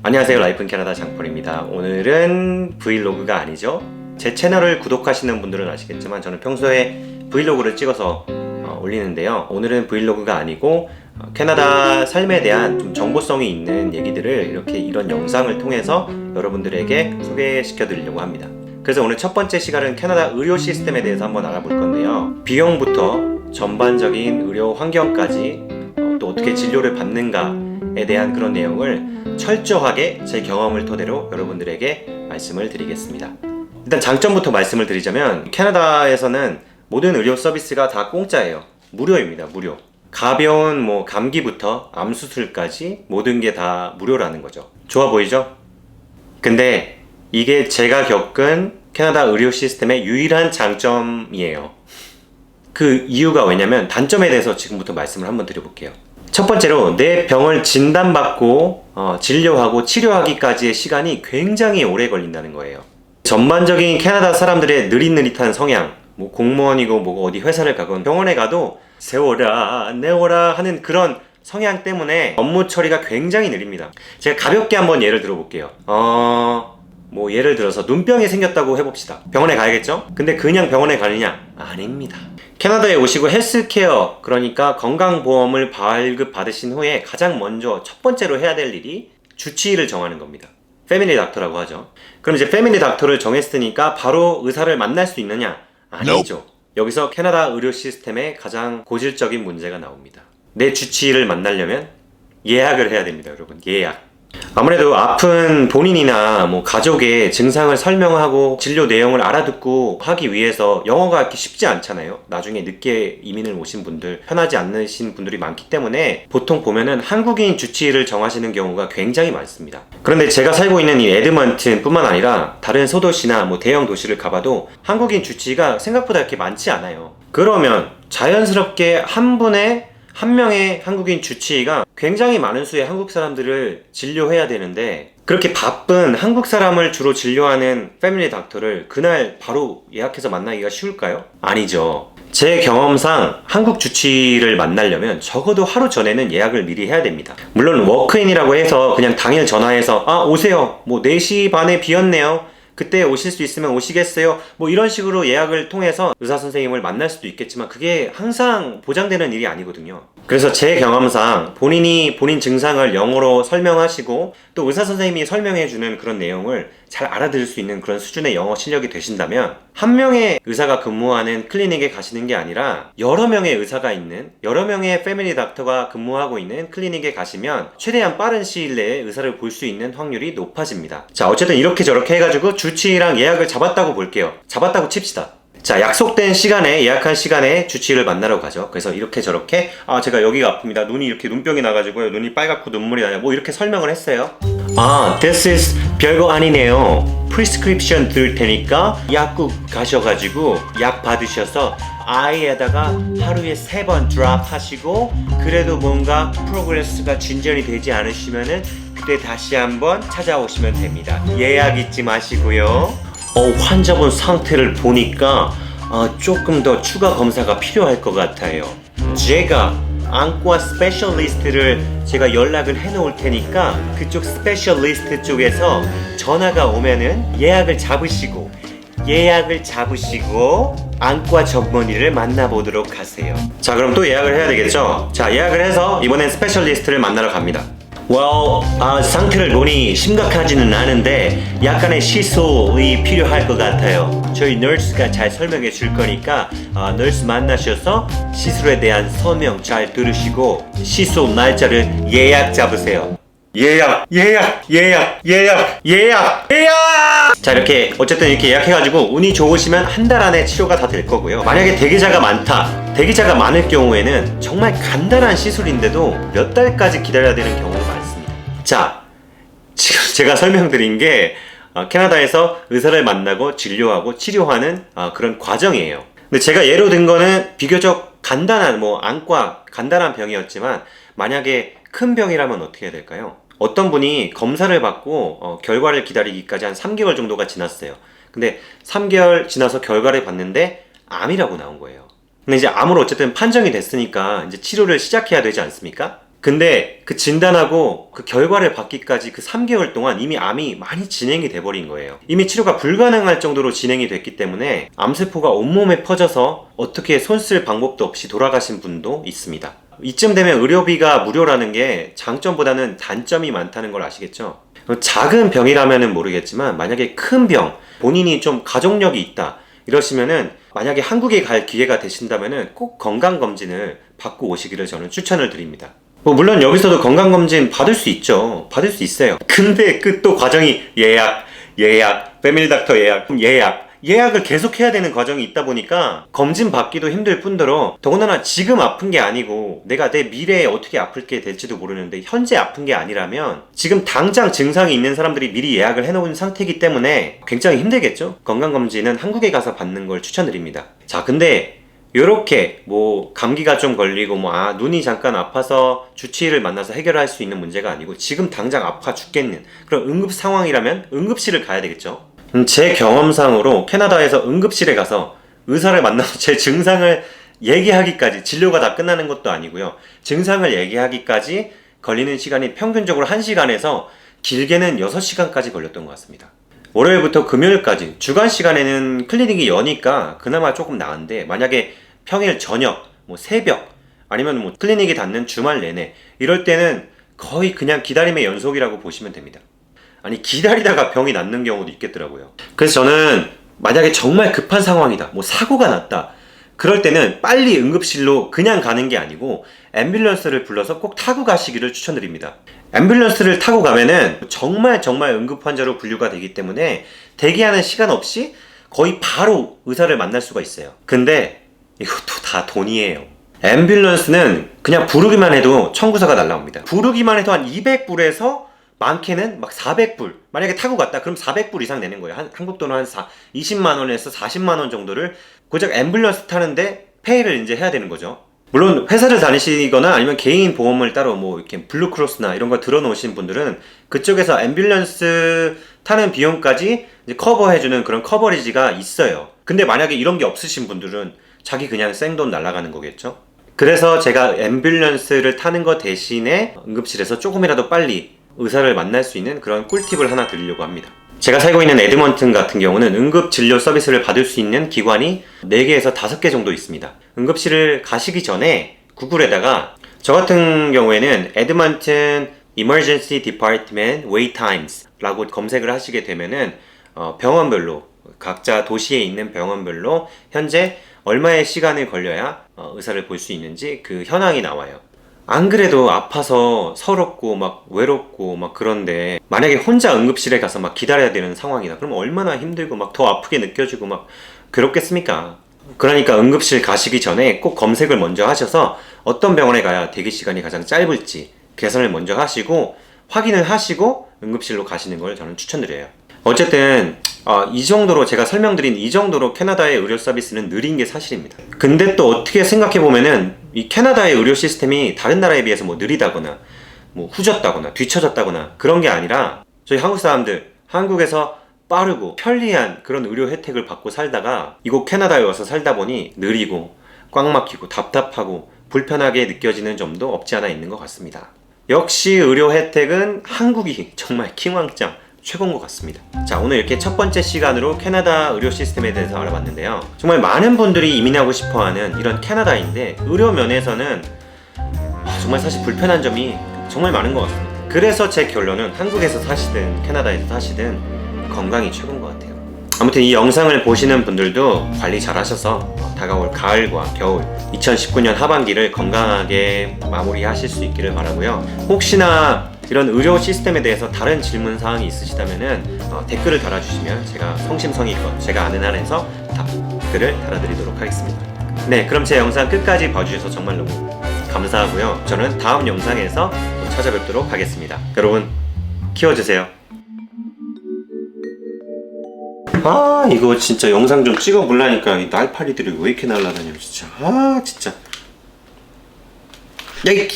안녕하세요, 라이프 인 캐나다 장폴입니다. 오늘은 브이로그가 아니죠. 제 채널을 구독하시는 분들은 아시겠지만 저는 평소에 브이로그를 찍어서 올리는데요. 오늘은 브이로그가 아니고 캐나다 삶에 대한 좀 정보성이 있는 얘기들을 이렇게 이런 영상을 통해서 여러분들에게 소개시켜 드리려고 합니다. 그래서 오늘 첫 번째 시간은 캐나다 의료 시스템에 대해서 한번 알아볼 건데요. 비용부터 전반적인 의료 환경까지 또 어떻게 진료를 받는가에 대한 그런 내용을 철저하게 제 경험을 토대로 여러분들에게 말씀을 드리겠습니다. 일단 장점부터 말씀을 드리자면 캐나다에서는 모든 의료 서비스가 다 공짜예요. 무료입니다. 무료. 가벼운 감기부터 암 수술까지 모든 게 다 무료라는 거죠. 좋아 보이죠? 근데 이게 제가 겪은 캐나다 의료 시스템의 유일한 장점이에요. 그 이유가 왜냐면 단점에 대해서 지금부터 말씀을 한번 드려볼게요. 첫 번째로 내 병을 진단받고 진료하고 치료하기까지의 시간이 굉장히 오래 걸린다는 거예요. 전반적인 캐나다 사람들의 느릿느릿한 성향, 공무원이고 어디 회사를 가건 병원에 가도 세워라 내워라 하는 그런 성향 때문에 업무 처리가 굉장히 느립니다. 제가 가볍게 한번 예를 들어볼게요. 예를 들어서 눈병이 생겼다고 해봅시다. 병원에 가야겠죠? 근데 그냥 병원에 가느냐? 아닙니다. 캐나다에 오시고 헬스케어, 그러니까 건강보험을 발급받으신 후에 가장 먼저 첫 번째로 해야 될 일이 주치의를 정하는 겁니다. 패밀리 닥터라고 하죠. 그럼 이제 패밀리 닥터를 정했으니까 바로 의사를 만날 수 있느냐? 아니죠. 여기서 캐나다 의료 시스템의 가장 고질적인 문제가 나옵니다. 내 주치의를 만나려면 예약을 해야 됩니다, 여러분. 예약. 아무래도 아픈 본인이나 가족의 증상을 설명하고 진료 내용을 알아듣고 하기 위해서 영어가 이렇게 쉽지 않잖아요. 나중에 늦게 이민을 오신 분들, 편하지 않으신 분들이 많기 때문에 보통 보면은 한국인 주치의를 정하시는 경우가 굉장히 많습니다. 그런데 제가 살고 있는 이 에드먼튼 뿐만 아니라 다른 소도시나 대형 도시를 가봐도 한국인 주치의가 생각보다 이렇게 많지 않아요. 그러면 자연스럽게 한 명의 한국인 주치의가 굉장히 많은 수의 한국 사람들을 진료해야 되는데, 그렇게 바쁜 한국 사람을 주로 진료하는 패밀리 닥터를 그날 바로 예약해서 만나기가 쉬울까요? 아니죠. 제 경험상 한국 주치의를 만나려면 적어도 하루 전에는 예약을 미리 해야 됩니다. 물론 워크인이라고 해서 그냥 당일 전화해서 오세요. 4시 반에 비었네요. 그때 오실 수 있으면 오시겠어요? 이런 식으로 예약을 통해서 의사 선생님을 만날 수도 있겠지만 그게 항상 보장되는 일이 아니거든요. 그래서 제 경험상 본인 증상을 영어로 설명하시고 또 의사 선생님이 설명해주는 그런 내용을 잘 알아들을 수 있는 그런 수준의 영어 실력이 되신다면 한 명의 의사가 근무하는 클리닉에 가시는 게 아니라 여러 명의 의사가 있는, 여러 명의 패밀리 닥터가 근무하고 있는 클리닉에 가시면 최대한 빠른 시일 내에 의사를 볼 수 있는 확률이 높아집니다. 자, 어쨌든 이렇게 저렇게 해가지고 주치의랑 예약을 잡았다고 볼게요. 잡았다고 칩시다. 자, 약속된 시간에, 예약한 시간에 주치의를 만나러 가죠. 그래서 이렇게 저렇게 제가 여기가 아픕니다. 눈이 이렇게 눈병이 나가지고요. 눈이 빨갛고 눈물이 나요. 이렇게 설명을 했어요. this is 별거 아니네요. 프리스크립션 드릴 테니까 약국 가셔가지고 약 받으셔서 아이에다가 하루에 3번 드랍 하시고 그래도 뭔가 프로그레스가 진전이 되지 않으시면은 그때 다시 한번 찾아오시면 됩니다. 예약 잊지 마시고요. 환자분 상태를 보니까 조금 더 추가 검사가 필요할 것 같아요. 제가 안과 스페셜리스트를 제가 연락을 해 놓을 테니까 그쪽 스페셜리스트 쪽에서 전화가 오면은 예약을 잡으시고 안과 전문의를 만나보도록 하세요. 자, 그럼 또 예약을 해야 되겠죠? 자, 예약을 해서 이번엔 스페셜리스트를 만나러 갑니다. 상태를 보니 심각하지는 않은데 약간의 시술이 필요할 것 같아요. 저희 너스가 잘 설명해 줄 거니까 너스 만나셔서 시술에 대한 설명 잘 들으시고 시술 날짜를 예약 잡으세요. 예약! 자, 이렇게 어쨌든 이렇게 예약해가지고 운이 좋으시면 한 달 안에 치료가 다 될 거고요. 만약에 대기자가 많을 경우에는 정말 간단한 시술인데도 몇 달까지 기다려야 되는 경우가 많습니다. 자, 지금 제가 설명드린 게 캐나다에서 의사를 만나고 진료하고 치료하는 그런 과정이에요. 근데 제가 예로 든 거는 비교적 간단한 안과 간단한 병이었지만 만약에 큰 병이라면 어떻게 해야 될까요? 어떤 분이 검사를 받고 결과를 기다리기까지 한 3개월 정도가 지났어요. 근데 3개월 지나서 결과를 봤는데 암이라고 나온 거예요. 근데 이제 암으로 어쨌든 판정이 됐으니까 이제 치료를 시작해야 되지 않습니까? 근데 그 진단하고 그 결과를 받기까지 그 3개월 동안 이미 암이 많이 진행이 돼버린 거예요. 이미 치료가 불가능할 정도로 진행이 됐기 때문에 암세포가 온몸에 퍼져서 어떻게 손 쓸 방법도 없이 돌아가신 분도 있습니다. 이쯤 되면 의료비가 무료라는 게 장점보다는 단점이 많다는 걸 아시겠죠? 작은 병이라면 모르겠지만 만약에 큰 병, 본인이 좀 가족력이 있다 이러시면은 만약에 한국에 갈 기회가 되신다면은 꼭 건강검진을 받고 오시기를 저는 추천을 드립니다. 물론 여기서도 건강검진 받을 수 있죠. 받을 수 있어요. 근데 그 또 과정이 예약, 패밀리 닥터 예약을 계속 해야 되는 과정이 있다 보니까 검진 받기도 힘들 뿐더러 더군다나 지금 아픈 게 아니고 내가 내 미래에 어떻게 아플게 될지도 모르는데 현재 아픈 게 아니라면 지금 당장 증상이 있는 사람들이 미리 예약을 해놓은 상태이기 때문에 굉장히 힘들겠죠. 건강검진은 한국에 가서 받는 걸 추천드립니다. 자, 근데 요렇게 감기가 좀 걸리고 눈이 잠깐 아파서 주치의를 만나서 해결할 수 있는 문제가 아니고 지금 당장 아파 죽겠는 그런 응급 상황이라면 응급실을 가야 되겠죠. 제 경험상으로 캐나다에서 응급실에 가서 의사를 만나서 제 증상을 얘기하기까지, 진료가 다 끝나는 것도 아니고요, 증상을 얘기하기까지 걸리는 시간이 평균적으로 1시간에서 길게는 6시간까지 걸렸던 것 같습니다. 월요일부터 금요일까지 주간 시간에는 클리닉이 여니까 그나마 조금 나은데 만약에 평일 저녁, 새벽 아니면 클리닉이 닫는 주말 내내 이럴 때는 거의 그냥 기다림의 연속이라고 보시면 됩니다. 아니, 기다리다가 병이 낫는 경우도 있겠더라고요. 그래서 저는 만약에 정말 급한 상황이다, 사고가 났다, 그럴 때는 빨리 응급실로 그냥 가는 게 아니고 앰뷸런스를 불러서 꼭 타고 가시기를 추천드립니다. 앰뷸런스를 타고 가면은 정말 응급 환자로 분류가 되기 때문에 대기하는 시간 없이 거의 바로 의사를 만날 수가 있어요. 근데 이것도 다 돈이에요. 앰뷸런스는 그냥 부르기만 해도 청구서가 날라옵니다. 부르기만 해도 한 200불에서 많게는 400불, 만약에 타고 갔다 그럼 400불 이상 내는 거예요. 한국 돈은 한 20만원에서 40만원 정도를 고작 앰뷸런스 타는데 페이를 이제 해야 되는 거죠. 물론 회사를 다니시거나 아니면 개인 보험을 따로 이렇게 블루크로스나 이런 거 들어놓으신 분들은 그쪽에서 앰뷸런스 타는 비용까지 이제 커버해주는 그런 커버리지가 있어요. 근데 만약에 이런 게 없으신 분들은 자기 그냥 생돈 날라가는 거겠죠. 그래서 제가 앰뷸런스를 타는 거 대신에 응급실에서 조금이라도 빨리 의사를 만날 수 있는 그런 꿀팁을 하나 드리려고 합니다. 제가 살고 있는 에드먼튼 같은 경우는 응급진료 서비스를 받을 수 있는 기관이 4개에서 5개 정도 있습니다. 응급실을 가시기 전에 구글에다가 저 같은 경우에는 에드먼튼 Emergency Department Wait Times 라고 검색을 하시게 되면은 병원별로, 각자 도시에 있는 병원별로 현재 얼마의 시간을 걸려야 의사를 볼 수 있는지 그 현황이 나와요. 안 그래도 아파서 서럽고 외롭고 그런데 만약에 혼자 응급실에 가서 기다려야 되는 상황이다. 그럼 얼마나 힘들고 더 아프게 느껴지고 괴롭겠습니까? 그러니까 응급실 가시기 전에 꼭 검색을 먼저 하셔서 어떤 병원에 가야 대기 시간이 가장 짧을지 계산을 먼저 하시고 확인을 하시고 응급실로 가시는 걸 저는 추천드려요. 어쨌든 이 정도로 제가 설명드린 이 정도로 캐나다의 의료 서비스는 느린 게 사실입니다. 근데 또 어떻게 생각해보면은 이 캐나다의 의료 시스템이 다른 나라에 비해서 느리다거나 후졌다거나 뒤처졌다거나 그런 게 아니라 저희 한국 사람들, 한국에서 빠르고 편리한 그런 의료 혜택을 받고 살다가 이곳 캐나다에 와서 살다 보니 느리고 꽉 막히고 답답하고 불편하게 느껴지는 점도 없지 않아 있는 것 같습니다. 역시 의료 혜택은 한국이 정말 킹왕짱 최고인 것 같습니다. 자, 오늘 이렇게 첫 번째 시간으로 캐나다 의료 시스템에 대해서 알아봤는데요. 정말 많은 분들이 이민하고 싶어하는 이런 캐나다인데 의료 면에서는 정말 사실 불편한 점이 정말 많은 것 같습니다. 그래서 제 결론은 한국에서 사시든 캐나다에서 사시든 건강이 최고인 것 같아요. 아무튼 이 영상을 보시는 분들도 관리 잘 하셔서 다가올 가을과 겨울 2019년 하반기를 건강하게 마무리하실 수 있기를 바라고요. 혹시나 이런 의료 시스템에 대해서 다른 질문 사항이 있으시다면은 댓글을 달아주시면 제가 성심성의껏 제가 아는 한에서 댓글을 달아드리도록 하겠습니다. 네, 그럼 제 영상 끝까지 봐주셔서 정말 너무 감사하고요. 저는 다음 영상에서 또 찾아뵙도록 하겠습니다. 여러분, 키워주세요. 이거 진짜 영상 좀 찍어보려니까 이 날파리들이 왜 이렇게 날아다녀 진짜. 진짜. 야이!